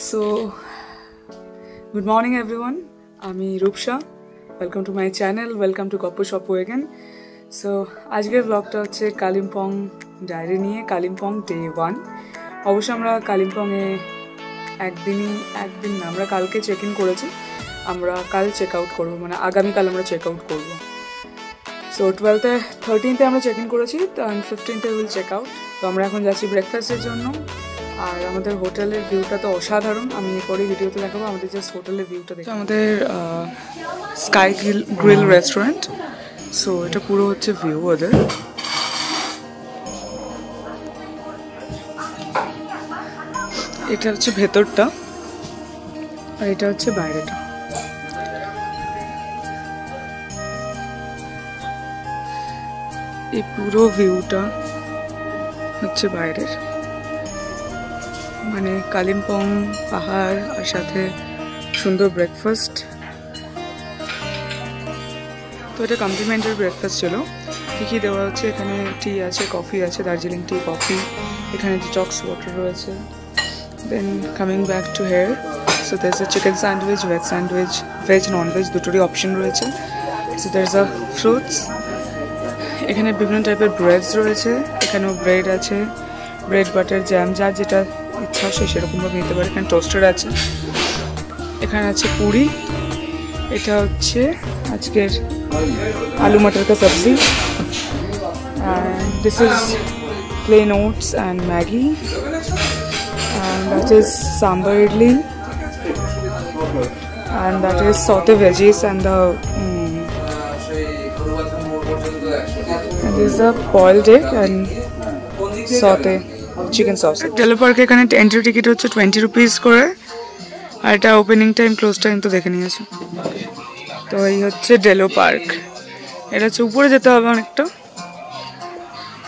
So, good morning everyone. আমি Rupsa. Welcome to my channel. Welcome to Goppo Shoppo again. So, আজকের ব্লগটা হচ্ছে Kalimpong diary নিয়ে, কালিম্পং ডে 1. অবশ্য আমরা কালিম্পংয়ে একদিন না, আমরা কালকে চেক ইন করেছি, আমরা কাল চেক আউট করবো, মানে আগামীকাল আমরা চেক আউট করবো। সো 13th আমরা চেক ইন করেছি, তো 15th উইল চেক আউট। তো আমরা এখন যাচ্ছি ব্রেকফাস্টের জন্য। আর আমাদের হোটেলের ভিউটা তো অসাধারণ, আমি এরপরে ভিডিওতে দেখাবো। আমাদের জাস্ট হোটেলের ভিউটা দেখো, আমাদের স্কাই গ্রিল রেস্টুরেন্ট। সো এটা পুরো হচ্ছে ভিউ ওদের। এটা হচ্ছে ভেতরটা আর এটা হচ্ছে বাইরেটা। এই পুরো ভিউটা হচ্ছে বাইরের, মানে কালিম্পং পাহাড় আর সাথে সুন্দর ব্রেকফাস্ট। তো এটা কমপ্লিমেন্টারি ব্রেকফাস্ট ছিল। কী কী দেওয়া হচ্ছে এখানে, টি আছে, কফি আছে, দার্জিলিং টি, কফি, এখানে ডিটক্স ওয়াটার রয়েছে। Then coming back to here, so there is a chicken sandwich, veg sandwich, veg non veg দুটোরই অপশন রয়েছে। So there is a fruits, এখানে বিভিন্ন টাইপের ব্রেডস রয়েছে, এখানেও ব্রেড আছে, ব্রেড বাটার জ্যাম, যার যেটা ইচ্ছা সে সেরকমভাবে নিতে পারে। এখানে টোস্টার আছে, এখানে আছে পুরি, এটা হচ্ছে আজকের আলু মটর কা সবজি, and this is plain oats and Maggi, and that is sambar idli, and that is saute veggies and the and this is a boiled egg and saute chicken sauce. Delo পার্কে এখানে এন্ট্রি টিকিট হচ্ছে 20 rupees করে, আর এটা opening time close time তো দেখে নিয়েছো। তো এই হচ্ছে ডেলো পার্ক, এটা হচ্ছে উপরে যেতে হবে অনেকটা,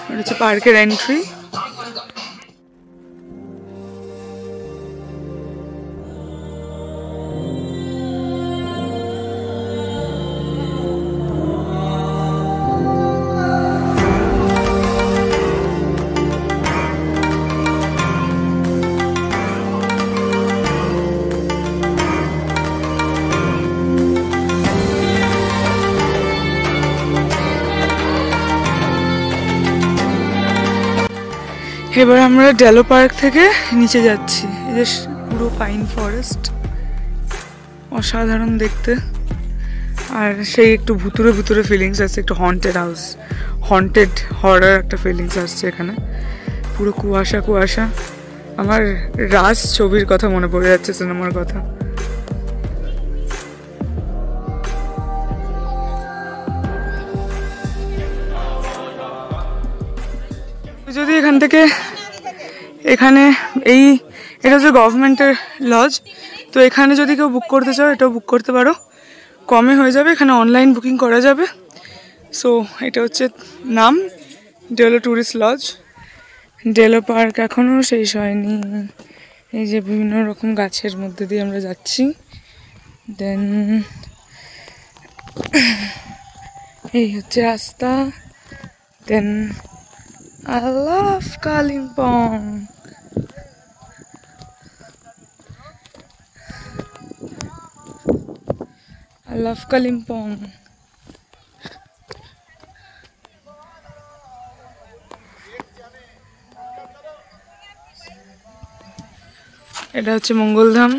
এটা হচ্ছে পার্কের এন্ট্রি। এবার আমরা ডেলো পার্ক থেকে নিচে যাচ্ছি। এই যে পুরো পাইন ফরেস্ট, অসাধারণ দেখতে। আর সেই একটু ভুতুরে ভুতুরে ফিলিংস আসছে, একটু হন্টেড হাউস, হন্টেড হরার একটা ফিলিংস আসছে এখানে। পুরো কুয়াশা কুয়াশা, আমার রাজ ছবির কথা মনে পড়ে যাচ্ছে, সিনেমার কথা। যদি এখান থেকে এখানে এটা হচ্ছে গভর্নমেন্টের লজ, তো এখানে যদি কেউ বুক করতে চাও এটাও বুক করতে পারো, কমে হয়ে যাবে, এখানে অনলাইন বুকিং করা যাবে। সো এটা হচ্ছে নাম Delo tourist lodge. Delo park এখনও শেষ হয়নি, এই যে বিভিন্ন রকম গাছের মধ্যে দিয়ে আমরা যাচ্ছি। দেন এই হচ্ছে রাস্তা। দেন I love Kalimpong. I love Kalimpong. এটা হচ্ছে মঙ্গলধাম।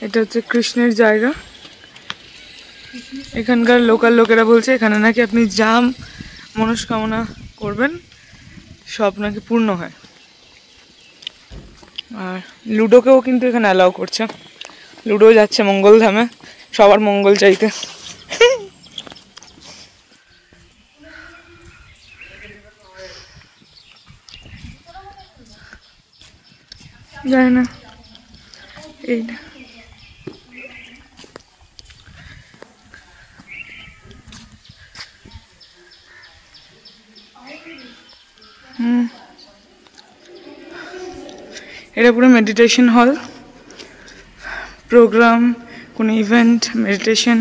এটা হচ্ছে কৃষ্ণের জায়গা। এখানকার লোকাল লোকেরা বলছে এখানে নাকি আপনি যা মনস্কামনা করবেন সব নাকি পূর্ণ হয়। আর লুডোকেও কিন্তু এখানে অ্যালাউ করছে, লুডো যাচ্ছে মঙ্গলধামে সবার মঙ্গল চাইতে। জানি না এইটা এটা পুরো মেডিটেশন হল, প্রোগ্রাম, কোনো ইভেন্ট, মেডিটেশন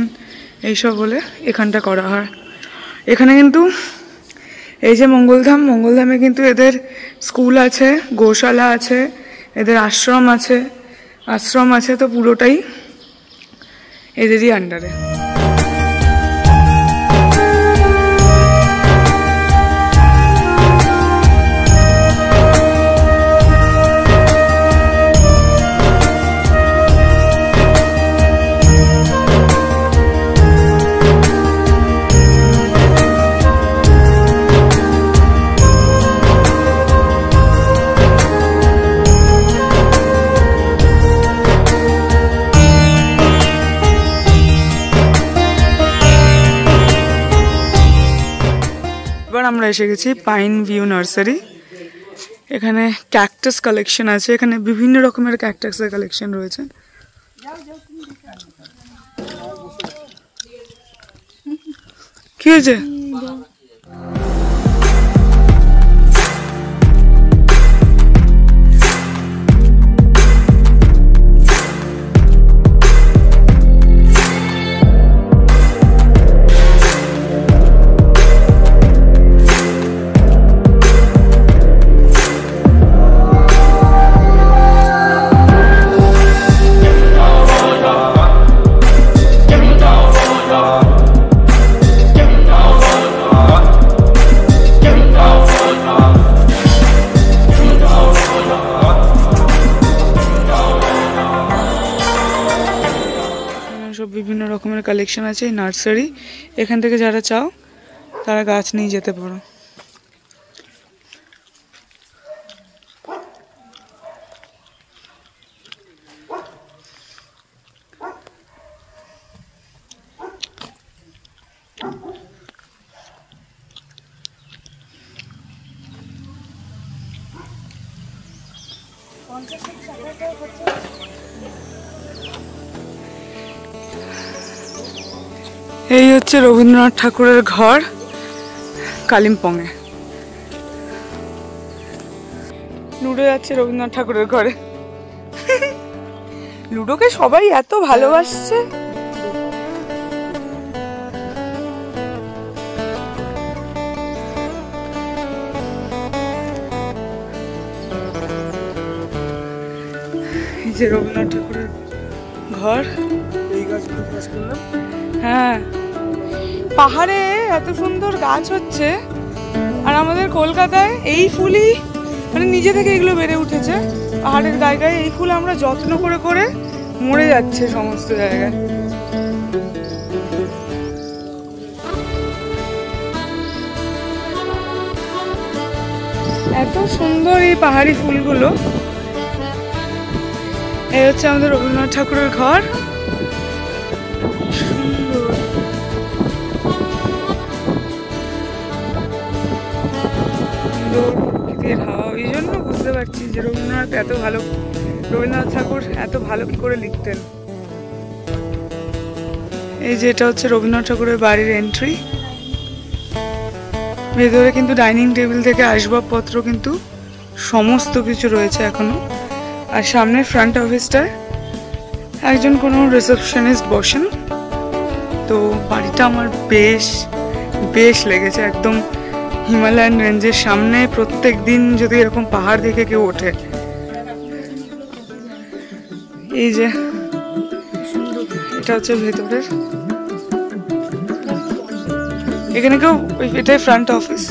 এইসব হলে এখানটা করা হয়। এখানে কিন্তু এই যে মঙ্গলধামে কিন্তু এদের স্কুল আছে, গোশালা আছে, এদের আশ্রম আছে, তো পুরোটাই এদেরই আন্ডারে। আমরা এসে গেছি পাইন ভিউ নার্সারি। এখানে ক্যাকটাস কালেকশন আছে, এখানে বিভিন্ন রকমের ক্যাকটাসের কালেকশন রয়েছে। কি হয়েছে? বিভিন্ন রকমের কালেকশন আছে এই নার্সারি। এখান থেকে যারা চাও তারা গাছ নিয়ে যেতে পারো। এই হচ্ছে রবীন্দ্রনাথ ঠাকুরের ঘর কালিম্পংয়ে। লুডো যাচ্ছে রবীন্দ্রনাথ ঠাকুরের ঘরে। লুডোকে সবাই এত ভালোবাসছে। এই যে রবীন্দ্রনাথ ঠাকুরের ঘর। এই গাছগুলো চাষ করলাম। হ্যাঁ, পাহাড়ে এত সুন্দর গাছ হচ্ছে, আর আমাদের কলকাতায় এই ফুলই মানে নিজে থেকে এগুলো বেড়ে উঠেছে। পাহাড়ের গায়ে গায়ে এই ফুল আমরা যত্ন করে করে মরে যাচ্ছে সমস্ত জায়গায়। এত সুন্দর এই পাহাড়ি ফুলগুলো। এই হচ্ছে আমাদের রবীন্দ্রনাথ ঠাকুরের ঘর। প্রকৃতির হাওয়া, এই জন্য বুঝতে পারছি যে রবীন্দ্রনাথ ঠাকুর এত ভালো কি করে লিখতেন। এই যে এটা হচ্ছে রবীন্দ্রনাথ ঠাকুরের বাড়ির এন্ট্রি। ভেতরে কিন্তু ডাইনিং টেবিল থেকে আসবাবপত্র কিন্তু সমস্ত কিছু রয়েছে এখনো। আর সামনে ফ্রন্ট অফিসটায় একজন কোনো রিসেপশনিস্ট বসেন। তো বাড়িটা আমার বেশ লেগেছে। একদম হিমালয়ান রেঞ্জের সামনে প্রত্যেক দিন যদি এরকম পাহাড় দেখে কেউ ওঠে। এই যে এটা হচ্ছে ভেতরের, এখানে কেউ, এটাই ফ্রন্ট অফিস।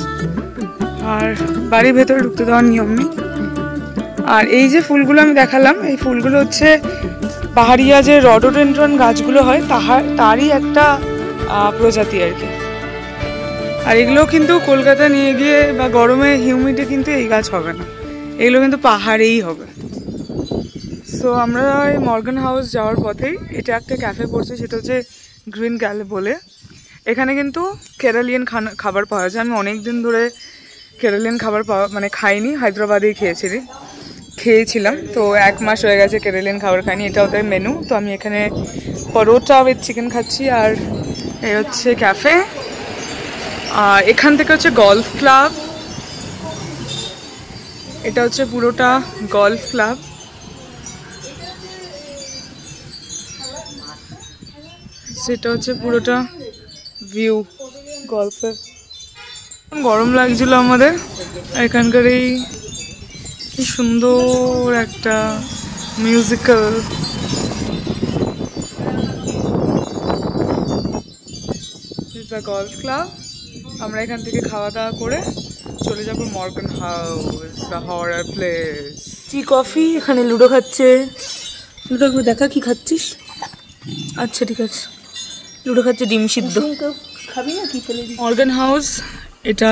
আর বাড়ির ভেতরে ঢুকতে দেওয়ার নিয়ম নেই। আর এই যে ফুলগুলো আমি দেখালাম, এই ফুলগুলো হচ্ছে পাহাড়িয়া যে রডোডেন্ড্রন গাছগুলো হয় তারই একটা প্রজাতি আর কি। আর এগুলো কিন্তু কলকাতা নিয়ে গিয়ে বা গরমে হিউমিডে কিন্তু এই গাছ হবে না, এগুলো কিন্তু পাহাড়েই হবে। সো আমরা এই মর্গান হাউস যাওয়ার পথেই এটা একটা ক্যাফে পড়ছে, সেটা হচ্ছে গ্রিন গ্যালে বলে। এখানে কিন্তু কেরালিয়ান খাবার পাওয়া যায়। আমি অনেক দিন ধরে কেরালিয়ান খাবার খাইনি, হায়দ্রাবাদেই খেয়েছিলাম। তো 1 মাস হয়ে গেছে কেরালিয়ান খাবার খাইনি। এটা ওদের মেনু। তো আমি এখানে পরোটা উইথ চিকেন খাচ্ছি। আর এই হচ্ছে ক্যাফে। আর এখান থেকে হচ্ছে গলফ ক্লাব। এটা হচ্ছে পুরোটা গলফ ক্লাব। সেটা হচ্ছে পুরোটা ভিউ। গল্পের গরম লাগছিল আমাদের, এখানকার এই সুন্দর একটা মিউজিক্যাল গলফ ক্লাব। আমরা এখান থেকে খাওয়া দাওয়া করে চলে যাবো Morgan house, the horror place. Tea coffee, এখানে লুডো খাচ্ছে। লুডো দেখা কি খাচ্ছিস? আচ্ছা ঠিক আছে, লুডো খাচ্ছে, ডিম সিদ্ধ। খাবি না কি ফেলে? মর্গান হাউস এটা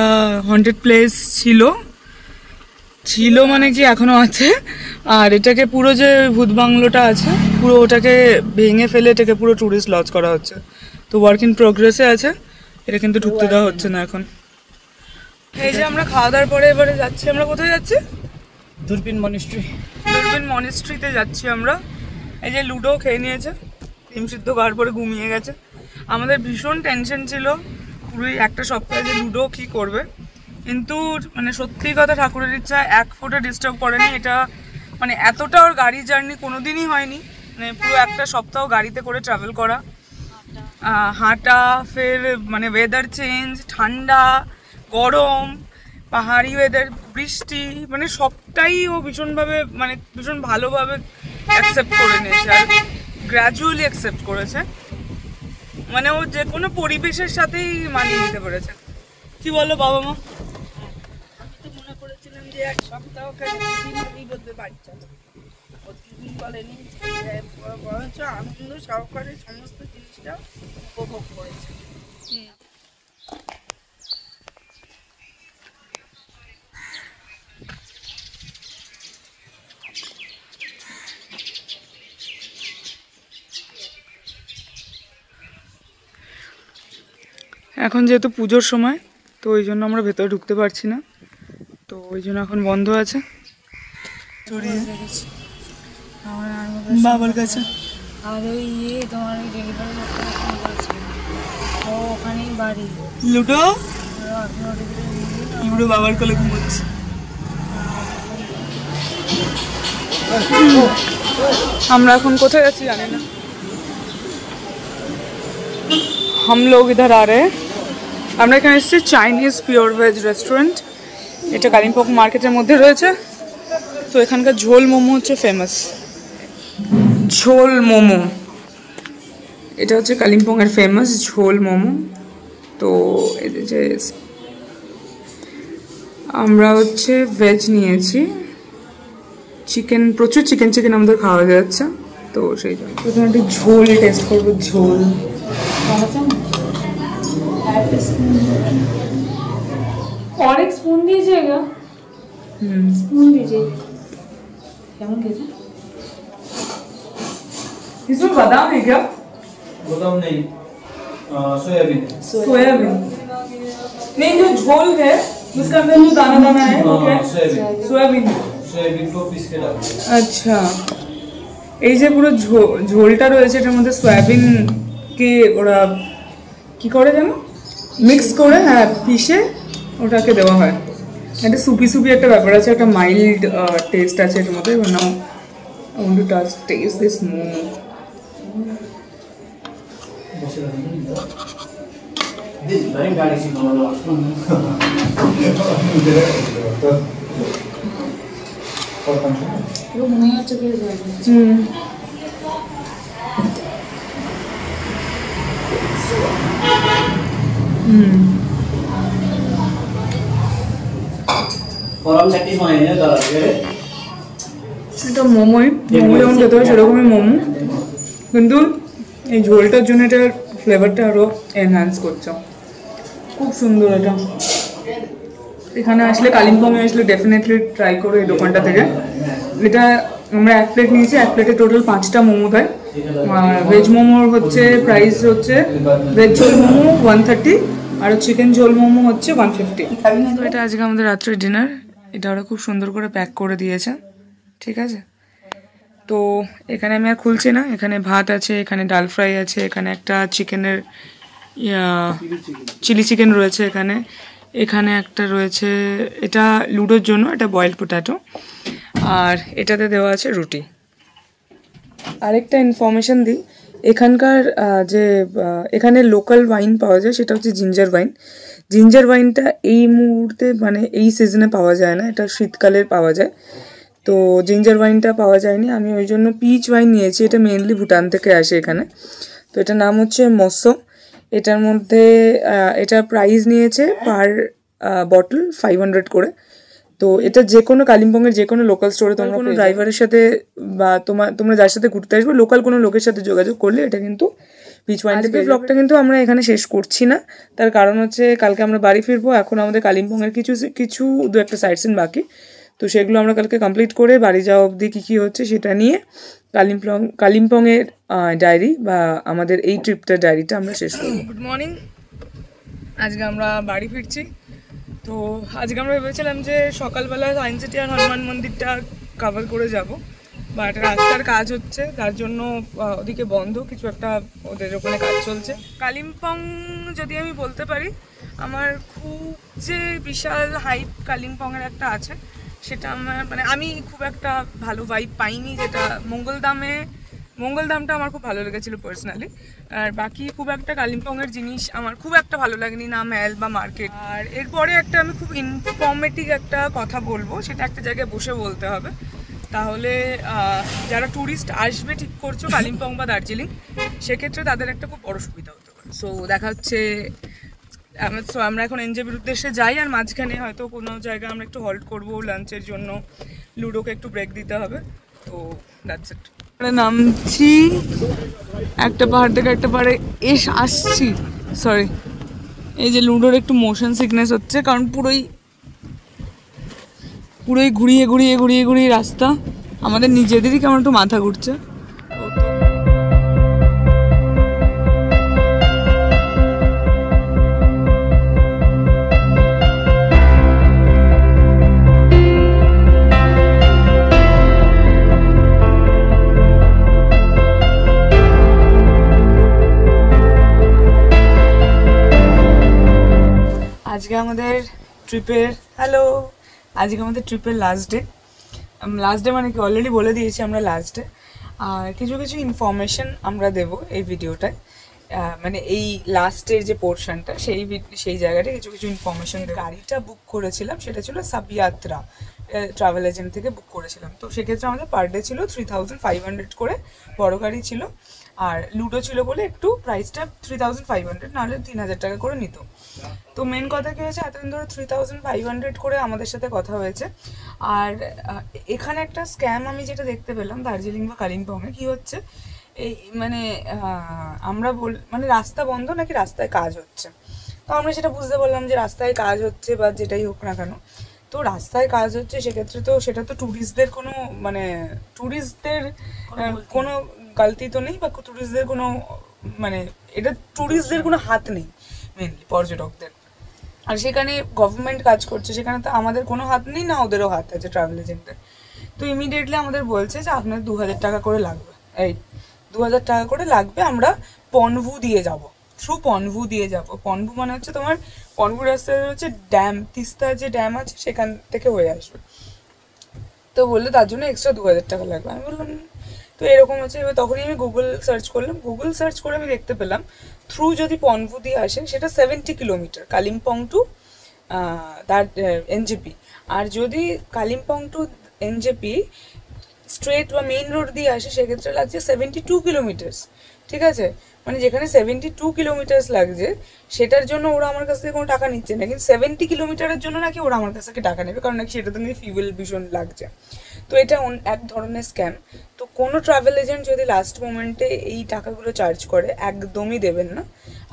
হন্টেড প্লেস ছিল মানে কি এখনো আছে। আর এটাকে পুরো যে ভূত বাংলোটা আছে পুরো ওটাকে ভেঙে ফেলে এটাকে পুরো ট্যুরিস্ট লজ করা হচ্ছে। তো ওয়ার্ক ইন প্রোগ্রেসে আছে, এটা কিন্তু ঢুকতে দেওয়া হচ্ছে না এখন। এই যে আমরা খাওয়া দাওয়ার পরে এবারে যাচ্ছি, আমরা কোথায় যাচ্ছি? দূরবীন মনিস্ট্রিতে যাচ্ছি আমরা। এই যে লুডো খেয়ে নিয়েছে, ডিম সিদ্ধ খাওয়ার পরে ঘুমিয়ে গেছে। আমাদের ভীষণ টেনশন ছিল পুরোই একটা সপ্তাহে যে লুডো কী করবে, কিন্তু মানে সত্যি কথা ঠাকুরের ইচ্ছা এক ফোঁটা ডিস্টার্ব করেনি। এটা মানে এতটা ওর গাড়ি জার্নি কোনোদিনই হয়নি, মানে পুরো একটা সপ্তাহ গাড়িতে করে ট্রাভেল করা, হাঁটা, ফের মানে ওয়েদার চেঞ্জ, ঠান্ডা গরম, পাহাড়ি ওয়েদার, বৃষ্টি, মানে সবটাই ও ভীষণভাবে মানে ভীষণ ভালোভাবে অ্যাকসেপ্ট করে নিয়েছে আর গ্র্যাজুয়ালি অ্যাকসেপ্ট করেছে। মানে ও যে কোনো পরিবেশের সাথেই মানিয়ে নিতে পেরেছে। কি বলো বাবা মা? আমি তো মনে করেছিলাম যে এক সপ্তাহ বলবে বাড়ি চলো, বলেনি, বরঞ্চ আনন্দ সহকারে সমস্ত জিনিসটা উপভোগ করেছে। এখন যেহেতু পুজোর সময় তো ওই জন্য আমরা ভেতরে ঢুকতে পারছি না, তো ওই জন্য এখন বন্ধ আছে। বাবার কাছে আর ওই তোমার ওই ডেলিভারি লোকটা ফোন করেছিল, ও ওখানেই বাড়ি। লুডো বাবার কোলে ঘুমোচ্ছে। আমরা এখন কোথায় যাচ্ছি জানি না। हम लोग इधर आ रहे हैं, আমরা এখানে এসেছি চাইনিজ পিওর ভেজ রেস্টুরেন্ট। এটা কালিম্পং মার্কেটের মধ্যে রয়েছে। তো এখানকার ঝোল মোমো হচ্ছে ফেমাস, ঝোল মোমো, এটা হচ্ছে কালিম্পংয়ের ফেমাস ঝোল মোমো। তো এই যে আমরা হচ্ছে ভেজ নিয়েছি, চিকেন, প্রচুর চিকেন আমাদের খাওয়া যাচ্ছে, তো সেই জন্য প্রথমে একটু ঝোল টেস্ট করবো। ঝোল और एक स्पून दीजिएगा। स्पून दीजिए। केमन कैसे? इसमें बादाम है क्या? बादाम नहीं, सोयाबीन नहीं, जो झोल है उसका अंदर जो दाना है वो क्या है? सोयाबीन को पीस के डाल। अच्छा, এই যে পুরো ঝোলটা রয়েছে এটার মধ্যে সয়াবিনকে ওরা কি করে জানো মিক্স করে, হ্যাঁ পিষে ওটাকে দেওয়া হয়। একটা সুপি একটা ব্যাপার আছে, একটা মাইল্ড টেস্ট আছে এটার মধ্যে। Now I want to test this momo. মনে হচ্ছে কি এটা মোমোই, মোমো যেমন খেতে হয় সেরকমই মোমো, কিন্তু এই ঝোলটার জন্য এটার ফ্লেভারটা আরও এনহ্যান্স করছে। খুব সুন্দর এটা। এখানে আসলে কালিম্পংয়ে আসলে ডেফিনেটলি ট্রাই করো এই দোকানটা থেকে। এটা আমরা এক প্লেট নিয়েছি, এক প্লেটে টোটাল 5টা মোমো দেয়। ভেজ মোমোর হচ্ছে প্রাইস হচ্ছে ভেজ ঝোল মোমো 130 আর চিকেন ঝোল মোমো হচ্ছে 150। তো এটা আজকে আমাদের রাত্রের ডিনার। এটা ওরা খুব সুন্দর করে প্যাক করে দিয়েছে, ঠিক আছে। তো এখানে আমি আর খুলছি না, এখানে ভাত আছে, এখানে ডাল ফ্রাই আছে, এখানে একটা চিকেনের চিলি চিকেন রয়েছে, এখানে একটা রয়েছে, এটা লুডোর জন্য, এটা বয়েলড পোটাটো, আর এটাতে দেওয়া আছে রুটি। আরেকটা ইনফরমেশন দিই, এখানকার যে এখানে লোকাল ওয়াইন পাওয়া যায় সেটা হচ্ছে জিঞ্জার ওয়াইন। জিঞ্জার ওয়াইনটা এই মুহূর্তে মানে এই সিজনে পাওয়া যায় না, এটা শীতকালের পাওয়া যায়। তো জিঞ্জার ওয়াইনটা পাওয়া যায়নি, আমি ওই জন্য পিচ ওয়াইন নিয়েছি। এটা মেনলি ভুটান থেকে আসে এখানে। তো এটার নাম হচ্ছে মসো। এটার মধ্যে এটার প্রাইস নিয়েছে পার বটল 500 করে। তো এটা যে কোনো কালিম্পংয়ের যে কোনো লোকাল স্টোরে তোমরা কোনো ড্রাইভারের সাথে বা তোমরা যার সাথে ঘুরতে আসবে লোকাল কোনো লোকের সাথে যোগাযোগ করলে এটা কিন্তু পিচ ওয়াইন থেকে। ব্লগটা কিন্তু আমরা এখানে শেষ করছি না, তার কারণ হচ্ছে কালকে আমরা বাড়ি ফিরবো। এখন আমাদের কালিম্পংয়ের কিছু দু একটা সাইট সিন বাকি, তো সেগুলো আমরা কালকে কমপ্লিট করে বাড়ি যাওয়া অবধি কী হচ্ছে সেটা নিয়ে কালিম্পংয়ের ডায়েরি বা আমাদের এই ট্রিপটার ডায়েরিটা আমরা শেষ করব। গুড মর্নিং, আজকে আমরা বাড়ি ফিরছি। তো আজকে আমরা ভেবেছিলাম যে সকালবেলা সায়েন্স সিটি আর হনুমান মন্দিরটা কভার করে যাব, বাট রাস্তার কাজ হচ্ছে তার জন্য ওদিকে বন্ধ, কিছু একটা ওদের ওখানে কাজ চলছে। কালিম্পং যদি আমি বলতে পারি আমার খুব যে বিশাল হাইপ কালিম্পংয়ের একটা আছে, সেটা আমার মানে আমি খুব একটা ভালো ভাইব পাইনি। যেটা মঙ্গলধামটা আমার খুব ভালো লেগেছিলো পার্সোনালি, আর বাকি খুব একটা কালিম্পংয়ের জিনিস আমার খুব একটা ভালো লাগেনি, না ম্যাল বা মার্কেট। আর এরপরে একটা আমি খুব ইনফরমেটিভ একটা কথা বলবো, সেটা একটা জায়গায় বসে বলতে হবে, তাহলে যারা ট্যুরিস্ট আসবে ঠিক করছো কালিম্পং বা দার্জিলিং, সেক্ষেত্রে তাদের একটা খুব বড় সুবিধা হতে পারে। সো দেখা হচ্ছে আমরা এখন এনজেপির উদ্দেশ্যে যাই, আর মাঝখানে হয়তো কোনো জায়গায় আমরা একটু হল্ট করবো লাঞ্চের জন্য, লুডোকে একটু ব্রেক দিতে হবে। তো দ্যাটস ইট। আমরা নামছি একটা পাহাড় থেকে একটা পাহাড়ে আসছি, সরি এই যে লুডোর একটু মোশন সিকনেস হচ্ছে, কারণ পুরোই ঘুরিয়ে ঘুরিয়ে রাস্তা, আমাদের নিজেদেরই কেমন একটু মাথা ঘুরছে। আজকে আমাদের ট্রিপের লাস্ট ডে মানে কি অলরেডি বলে দিয়েছি আমরা লাস্ট ডে। আর কিছু ইনফরমেশন আমরা দেব এই ভিডিওটায়, মানে এই লাস্টের যে পোর্শনটা সেই জায়গাটা কিছু ইনফরমেশন। গাড়িটা বুক করেছিলাম সেটা ছিল সাবিয়াত্রা ট্রাভেল এজেন্ট থেকে বুক করেছিলাম। তো সেক্ষেত্রে আমাদের পার ডে ছিল 3500 করে, বড় গাড়ি ছিল। আর লুডো ছিল বলে একটু প্রাইসটা 3500, নাহলে 3000 টাকা করে নিত। তো মেন কথা কি হয়েছে, এতদিন ধরে 3500 করে আমাদের সাথে কথা হয়েছে। আর এখানে একটা স্ক্যাম আমি যেটা দেখতে পেলাম দার্জিলিং বা কালিম্পংয়ে কি হচ্ছে, এই মানে আমরা মানে রাস্তা বন্ধ নাকি রাস্তায় কাজ হচ্ছে। তো আমরা সেটা বুঝতে পারলাম যে রাস্তায় কাজ হচ্ছে বা যেটাই হোক না কেন, তো রাস্তায় কাজ হচ্ছে সেক্ষেত্রে তো সেটা তো ট্যুরিস্টদের কোনো মানে কোনো গালতি তো নেই, বা ট্যুরিস্টদের কোনো মানে এটা ট্যুরিস্টদের কোনো হাত নেই, মেনলি পর্যটকদের। আর সেখানে গভর্নমেন্ট কাজ করছে, সেখানে তো আমাদের কোনো হাত নেই, না ওদেরও হাত আছে ট্রাভেল এজেন্টদের। তো ইমিডিয়েটলি আমাদের বলছে যে আপনার 2000 টাকা করে লাগবে, এই 2000 টাকা করে লাগবে। আমরা পনভু দিয়ে যাব, থ্রু পনভু দিয়ে যাব। পনভু মানে হচ্ছে তোমার পনভু রাস্তায় হচ্ছে ড্যাম, তিস্তা যে ড্যাম আছে সেখান থেকে হয়ে আসবে। তো বললো তার জন্য এক্সট্রা 2000 টাকা লাগবে। আমি বললাম তো এরকম হচ্ছে। এবার তখনই আমি গুগল সার্চ করলাম, গুগল সার্চ করে আমি দেখতে পেলাম থ্রু যদি পনভু দিয়ে আসেন সেটা 70 কিলোমিটার কালিম্পং টু এনজেপি। আর যদি কালিম্পং টু এনজেপি স্ট্রেট বা মেইন রোড দিয়ে আসে সেক্ষেত্রে লাগছে 72 কিলোমিটার্স। ঠিক আছে, মানে যেখানে 72 কিলোমিটার্স লাগছে সেটার জন্য ওরা আমার কাছ থেকে কোনো টাকা নিচ্ছে না, কিন্তু 70 কিলোমিটারের জন্য নাকি ওরা আমার কাছ থেকে টাকা নেবে, কারণ নাকি সেটাতে নাকি ফিউয়েল ভীষণ লাগছে। তো এটা এক ধরনের স্ক্যাম। তো কোনো ট্রাভেল এজেন্ট যদি লাস্ট মোমেন্টে এই টাকাগুলো চার্জ করে একদমই দেবেন না।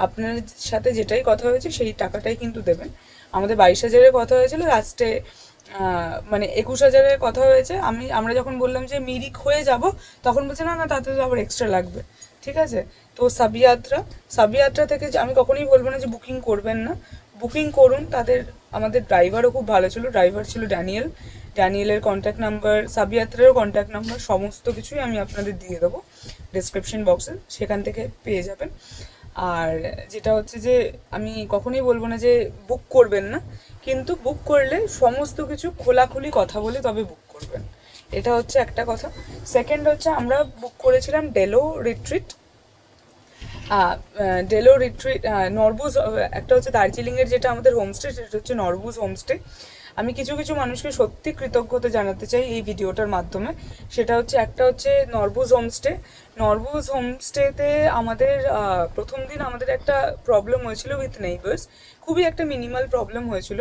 আপনার সাথে যেটাই কথা হয়েছে সেই টাকাটাই কিন্তু দেবেন। আমাদের 22,000-এর কথা হয়েছিল, লাস্টে মানে 21,000-এর কথা হয়েছে। আমরা যখন বললাম যে মিরিক হয়ে যাব, তখন বলছে না তাতে তো আবার এক্সট্রা লাগবে। ঠিক আছে, তো সাবিয়াত্রা থেকে আমি কখনোই বলবো না যে বুকিং করবেন না, বুকিং করুন। আমাদের ড্রাইভারও খুব ভালো ছিল, ড্রাইভার ছিল ড্যানিয়েলের কন্ট্যাক্ট নাম্বার, সাবিয়াত্রারও কন্ট্যাক্ট নাম্বার, সমস্ত কিছুই আমি আপনাদের দিয়ে দেবো ডেসক্রিপশন বক্সে, সেখান থেকে পেয়ে যাবেন। আর যেটা হচ্ছে যে আমি কখনোই বলবো না যে বুক করবেন না, কিন্তু বুক করলে সমস্ত কিছু খোলাখুলি কথা বলে তবে বুক করবেন, এটা হচ্ছে একটা কথা। সেকেন্ড হচ্ছে আমরা বুক করেছিলাম ডেলো রিট্রিট, ডেলো রিট্রিট নরবুজ, একটা হচ্ছে দার্জিলিংয়ের যেটা আমাদের হোমস্টে, সেটা হচ্ছে নরবুজ হোমস্টে। আমি কিছু কিছু মানুষকে সত্যি কৃতজ্ঞতা জানাতে চাই এই ভিডিওটার মাধ্যমে। সেটা হচ্ছে, একটা হচ্ছে নরবুজ হোমস্টে। নরবুজ হোমস্টেতে আমাদের প্রথম দিন আমাদের একটা প্রবলেম হয়েছিল উইথ নেইবার্স, খুবই একটা মিনিমাল প্রবলেম হয়েছিল।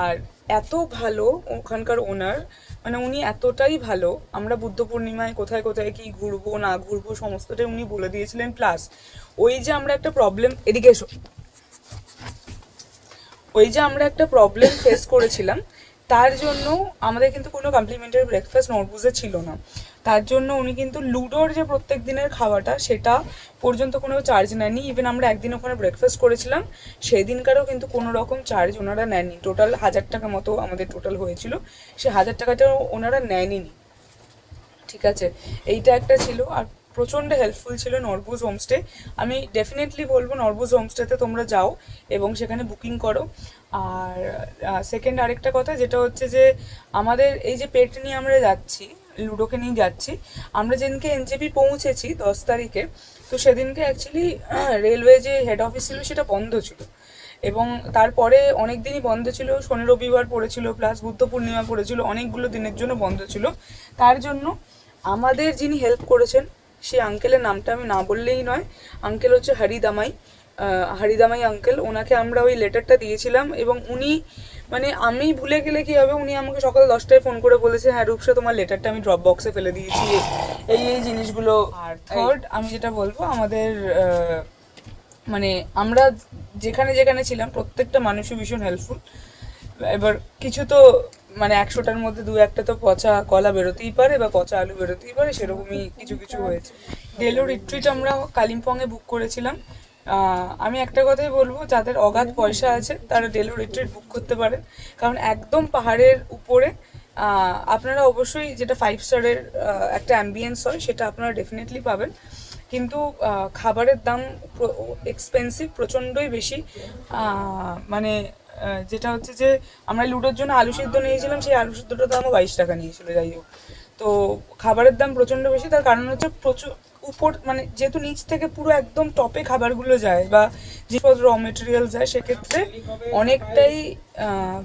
আর এত ভালো ওখানকার ওনার, মানে উনি এতটাই ভালো, আমরা বুদ্ধ পূর্ণিমায় কোথায় কোথায় কি ঘুরবো না ঘুরবো সমস্তটাই উনি বলে দিয়েছিলেন। প্লাস ওই যে আমরা একটা প্রবলেম, এদিকে এসো, ওই যে আমরা একটা প্রবলেম ফেস করেছিলাম, তার জন্য আমাদের কিন্তু কোনো কমপ্লিমেন্টারি ব্রেকফাস্ট নরবুজে ছিল না। তার জন্য উনি কিন্তু লুডোর যে প্রত্যেক দিনের খাওয়াটা, সেটা পর্যন্ত কোনো চার্জ নেননি। ইভেন আমরা একদিন ওখানে ব্রেকফাস্ট করেছিলাম, সেই দিনকারও কিন্তু কোনো রকম চার্জ ওনারা নেননি। টোটাল 1000 টাকা মতো আমাদের টোটাল হয়েছিল, সে 1000 টাকাটাও ওনারা নেননি। ঠিক আছে, এইটা একটা ছিল। আর প্রচণ্ড হেল্পফুল ছিল নরবুজ হোমস্টে। আমি ডেফিনেটলি বলবো নরবুজ হোমস্টেতে তোমরা যাও এবং সেখানে বুকিং করো। আর সেকেন্ড আরেকটা কথা যেটা হচ্ছে যে, আমাদের এই যে পেট নিয়ে আমরা যাচ্ছি, লুডোকে নিয়ে যাচ্ছি, আমরা যেদিনকে এনজেপি পৌঁছেছি 10 তারিখে, তো সেদিনকে অ্যাকচুয়ালি রেলওয়ে যে হেড অফিস ছিল সেটা বন্ধ ছিল, এবং তারপরে অনেক দিনই বন্ধ ছিল, শনি রবিবার পড়েছিল, প্লাস বুদ্ধ পূর্ণিমা পড়েছিল, অনেকগুলো দিনের জন্য বন্ধ ছিল। তার জন্য আমাদের যিনি হেল্প করেছেন, সেই আঙ্কেলের নামটা আমি না বললেই নয়, আঙ্কেল হচ্ছে হরিদামাই আঙ্কেল। ওনাকে আমরা ওই লেটারটা দিয়েছিলাম, এবং উনি, মানে আমি ভুলে গেলে কি হবে, উনি আমাকে সকাল 10টায় ফোন করে বলেছে, হ্যাঁ রূপসা তোমার লেটারটা আমি ড্রপ বক্সে ফেলে দিয়েছি, এই এই জিনিসগুলো। আর থার্ড আমি যেটা বলবো, আমাদের মানে আমরা যেখানে যেখানে ছিলাম প্রত্যেকটা মানুষই ভীষণ হেল্পফুল। এবার কিছু তো মানে 100টার মধ্যে 2-1টা তো পচা কলা বেরোতেই পারে বা পচা আলু বেরোতেই পারে, সেরকমই কিছু কিছু হয়েছে। ডেলো রিট্রিট আমরা কালিম্পংয়ে বুক করেছিলাম। আমি একটা কথাই বলবো, যাদের অগাধ পয়সা আছে তারা ডেলো রিট্রিট বুক করতে পারেন, কারণ একদম পাহাড়ের উপরে। আপনারা অবশ্যই যেটা 5 স্টারের একটা অ্যাম্বিয়েন্স হয় সেটা আপনারা ডেফিনেটলি পাবেন, কিন্তু খাবারের দাম এক্সপেন্সিভ, প্রচণ্ডই বেশি। মানে যেটা হচ্ছে যে, আমরা লুডোর জন্য আলু সিদ্ধ নিয়েছিলাম, সেই আলু সিদ্ধটার দামও 22 টাকা নিয়েছিল। যাই হোক, তো খাবারের দাম প্রচণ্ড বেশি। তার কারণ হচ্ছে প্রচুর উপর, মানে যেহেতু নিচ থেকে পুরো একদম টপে খাবারগুলো যায় বা যেসব র মেটেরিয়াল যায়, সেক্ষেত্রে অনেকটাই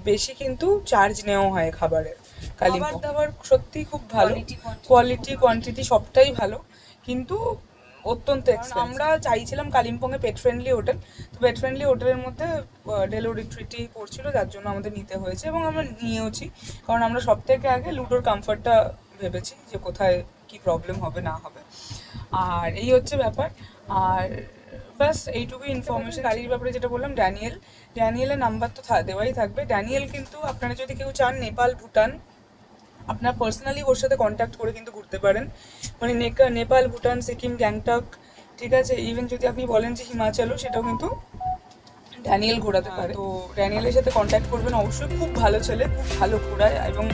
বেশি কিন্তু চার্জ নেওয়া হয় খাবারের। খাবার দাবার সত্যি খুব ভালো, কোয়ালিটি কোয়ান্টিটি সবটাই ভালো, কিন্তু অত্যন্ত এক্সপেন্সিভ। আমরা চাইছিলাম কালিম্পংয়ে পেট ফ্রেন্ডলি হোটেল, তো পেট ফ্রেন্ডলি হোটেলের মধ্যে ডেলো রিট্রিটই পড়ছিল, যার জন্য আমাদের নিতে হয়েছে, এবং আমরা নিয়েওছি, কারণ আমরা সব থেকে আগে লুডোর কমফর্টটা ভেবেছি যে কোথায় কি প্রবলেম হবে না হবে। আর এই হচ্ছে ব্যাপার। আর ব্যাস এইটুকুই ইনফরমেশন। গাড়ির ব্যাপারে যেটা বললাম, ড্যানিয়েলের নাম্বার তো দেওয়াই থাকবে। ড্যানিয়েল কিন্তু, আপনারা যদি কেউ চান নেপাল ভুটান, আপনার পার্সোনালি ওর সাথে কন্ট্যাক্ট করে কিন্তু ঘুরতে পারেন, মানে নেপাল ভুটান সিকিম গ্যাংটক, ঠিক আছে। ইভেন যদি আপনি বলেন যে হিমাচলও, সেটাও কিন্তু ড্যানিয়েল ঘোরাতে পারে। তো ড্যানিয়েলের সাথে কন্ট্যাক্ট করবেন অবশ্যই, খুব ভালো ছেলে, খুব ভালো ঘোরায়, এবং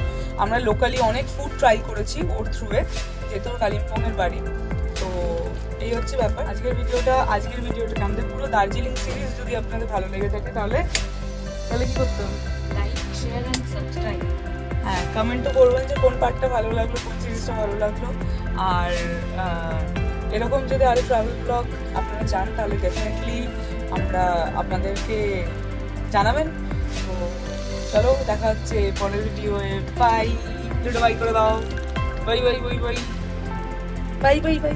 আমরা লোকালি অনেক ফুড ট্রাই করেছি ওর থ্রুয়ে, যেহেতু ওর কালিম্পংয়ের বাড়ি। তো এই হচ্ছে ব্যাপার। আজকের ভিডিওটা আমাদের পুরো দার্জিলিং সিরিজ যদি আপনাদের ভালো লেগে থাকে, তাহলে কি করতে হবে? Like, share and subscribe. হ্যাঁ, কমেন্টও করবেন যে কোন পার্টটা ভালো লাগলো, কোন সিরিজটা ভালো লাগলো। আর এরকম যদি আরও ট্রাভেল ব্লগ আপনারা চান, তাহলে ডেফিনেটলি আমরা আপনাদেরকে জানাবেন। তো চলো, দেখা হচ্ছে পরের ভিডিওয়ে। বাই, ভিডিওটা বাই করে দাও। Bye bye bye bye bye bye bye.